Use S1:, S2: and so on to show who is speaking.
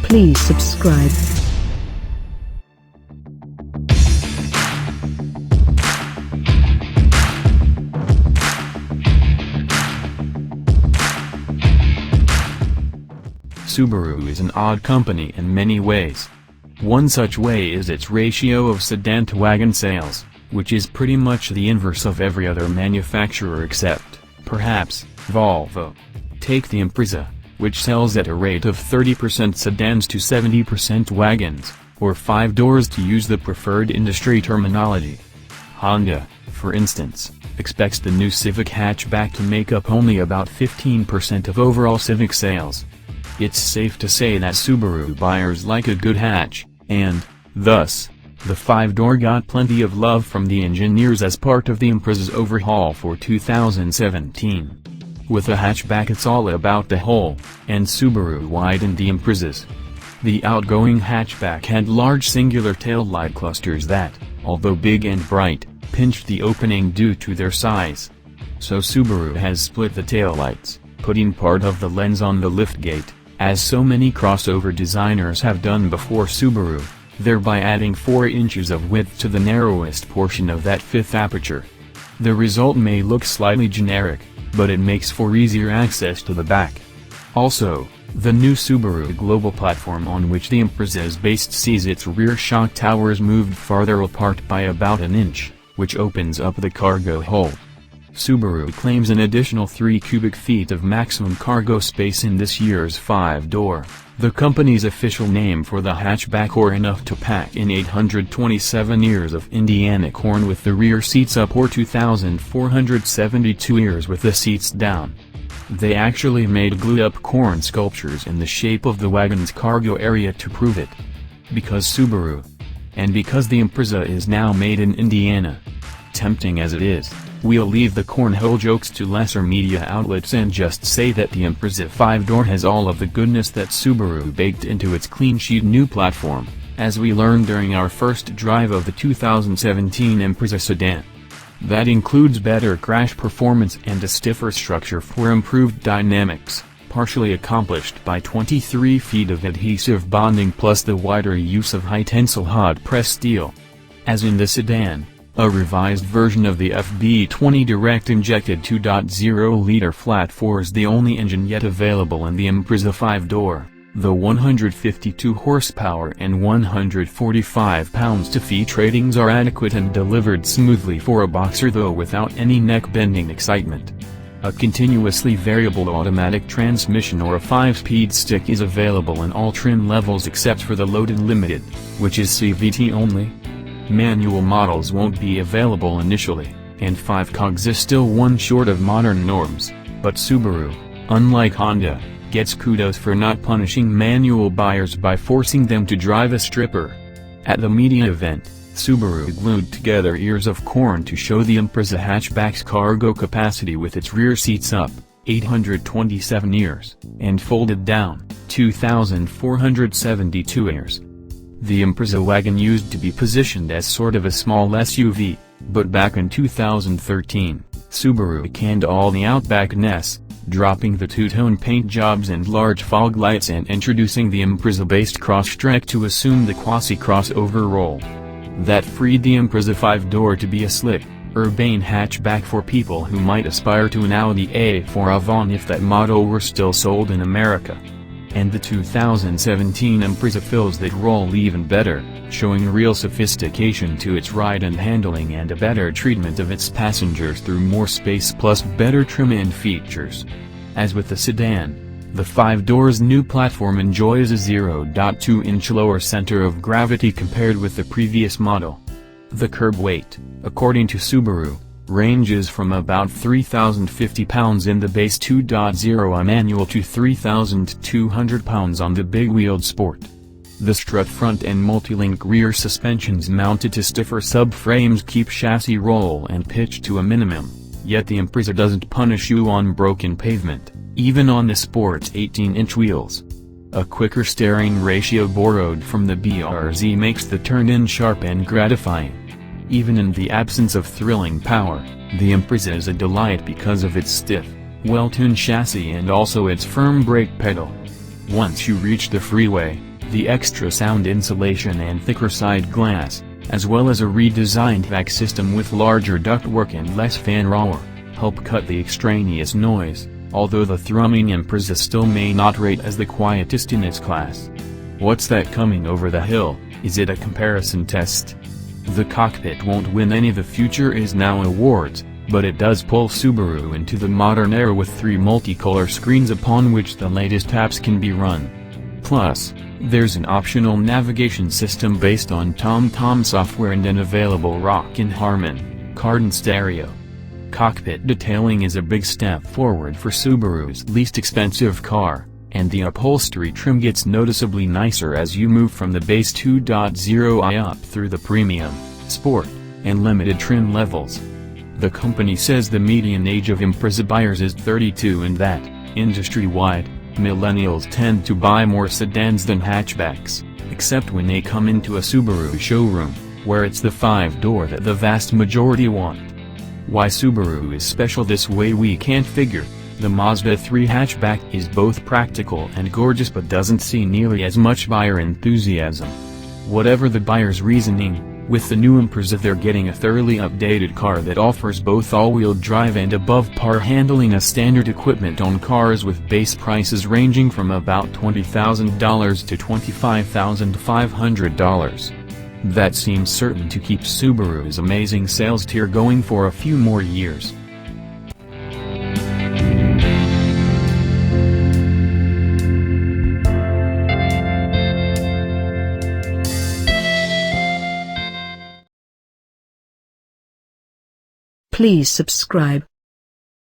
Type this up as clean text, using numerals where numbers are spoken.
S1: Please subscribe.
S2: Subaru is an odd company in many ways. One such way is its ratio of sedan to wagon sales, which is pretty much the inverse of every other manufacturer except, perhaps, Volvo. Take the Impreza, which sells at a rate of 30% sedans to 70% wagons, or 5 doors to use the preferred industry terminology. Honda, for instance, expects the new Civic hatchback to make up only about 15% of overall Civic sales. It's safe to say that Subaru buyers like a good hatch, and, thus, the 5-door got plenty of love from the engineers as part of the Impreza's overhaul for 2017. With a hatchback it's all about the whole, and Subaru widened the Impreza's. The outgoing hatchback had large singular taillight clusters that, although big and bright, pinched the opening due to their size. So Subaru has split the taillights, putting part of the lens on the liftgate, as so many crossover designers have done before Subaru, thereby adding 4 inches of width to the narrowest portion of that fifth aperture. The result may look slightly generic, but it makes for easier access to the back. Also, the new Subaru global platform on which the Impreza is based sees its rear shock towers moved farther apart by about an inch, which opens up the cargo hold. Subaru claims an additional 3 cubic feet of maximum cargo space in this year's 5-door, the company's official name for the hatchback, or enough to pack in 827 ears of Indiana corn with the rear seats up, or 2,472 ears with the seats down. They actually made glued-up corn sculptures in the shape of the wagon's cargo area to prove it. Because Subaru. And because the Impreza is now made in Indiana. Tempting as it is, we'll leave the cornhole jokes to lesser media outlets and just say that the Impreza 5-door has all of the goodness that Subaru baked into its clean-sheet new platform, as we learned during our first drive of the 2017 Impreza sedan. That includes better crash performance and a stiffer structure for improved dynamics, partially accomplished by 23 feet of adhesive bonding plus the wider use of high-tensile hot-press steel. As in the sedan, a revised version of the FB20 direct-injected 2.0-liter flat-4 is the only engine yet available in the Impreza 5-door. The 152 horsepower and 145 pounds-to-feet ratings are adequate and delivered smoothly for a boxer, though without any neck-bending excitement. A continuously variable automatic transmission or a 5-speed stick is available in all trim levels except for the Loaded Limited, which is CVT only. Manual models won't be available initially, and 5 cogs is still one short of modern norms, but Subaru, unlike Honda, gets kudos for not punishing manual buyers by forcing them to drive a stripper. At the media event, Subaru glued together ears of corn to show the Impreza hatchback's cargo capacity with its rear seats up, 827 ears, and folded down, 2,472 ears. The Impreza wagon used to be positioned as sort of a small SUV, but back in 2013, Subaru canned all the Outback-ness, dropping the two-tone paint jobs and large fog lights and introducing the Impreza-based Crosstrek to assume the quasi-crossover role. That freed the Impreza 5-door to be a slick, urbane hatchback for people who might aspire to an Audi A4 Avant if that model were still sold in America. And the 2017 Impreza fills that role even better, showing real sophistication to its ride and handling and a better treatment of its passengers through more space plus better trim and features. As with the sedan, the 5-door's new platform enjoys a 0.2-inch lower center of gravity compared with the previous model. The curb weight, according to Subaru, ranges from about 3,050 pounds in the base 2.0 manual to 3,200 pounds on the big-wheeled Sport. The strut front and multi-link rear suspensions mounted to stiffer subframes keep chassis roll and pitch to a minimum, yet the Impreza doesn't punish you on broken pavement, even on the Sport's 18-inch wheels. A quicker steering ratio borrowed from the BRZ makes the turn-in sharp and gratifying. Even in the absence of thrilling power, the Impreza is a delight because of its stiff, well-tuned chassis and also its firm brake pedal. Once you reach the freeway, The extra sound insulation and thicker side glass, as well as a redesigned vac system with larger ductwork and less fan roar, help cut the extraneous noise, although the thrumming Impreza still may not rate as the quietest in its class. What's that coming over the hill? Is it a comparison test? The cockpit won't win any of the Future Is Now awards, but it does pull Subaru into the modern era with 3 multicolor screens upon which the latest apps can be run. Plus, there's an optional navigation system based on TomTom software and an available Rock and Harman card stereo. Cockpit detailing is a big step forward for Subaru's least expensive car, and the upholstery trim gets noticeably nicer as you move from the base 2.0i up through the premium, sport, and limited trim levels. The company says the median age of Impreza buyers is 32 and that, industry-wide, millennials tend to buy more sedans than hatchbacks, except when they come into a Subaru showroom, where it's the 5-door that the vast majority want. Why Subaru is special this way we can't figure. The Mazda 3 hatchback is both practical and gorgeous but doesn't see nearly as much buyer enthusiasm. Whatever the buyer's reasoning, with the new Impreza they're getting a thoroughly updated car that offers both all-wheel drive and above-par handling as standard equipment on cars with base prices ranging from about $20,000 to $25,500. That seems certain to keep Subaru's amazing sales tier going for a few more years.
S1: Please subscribe.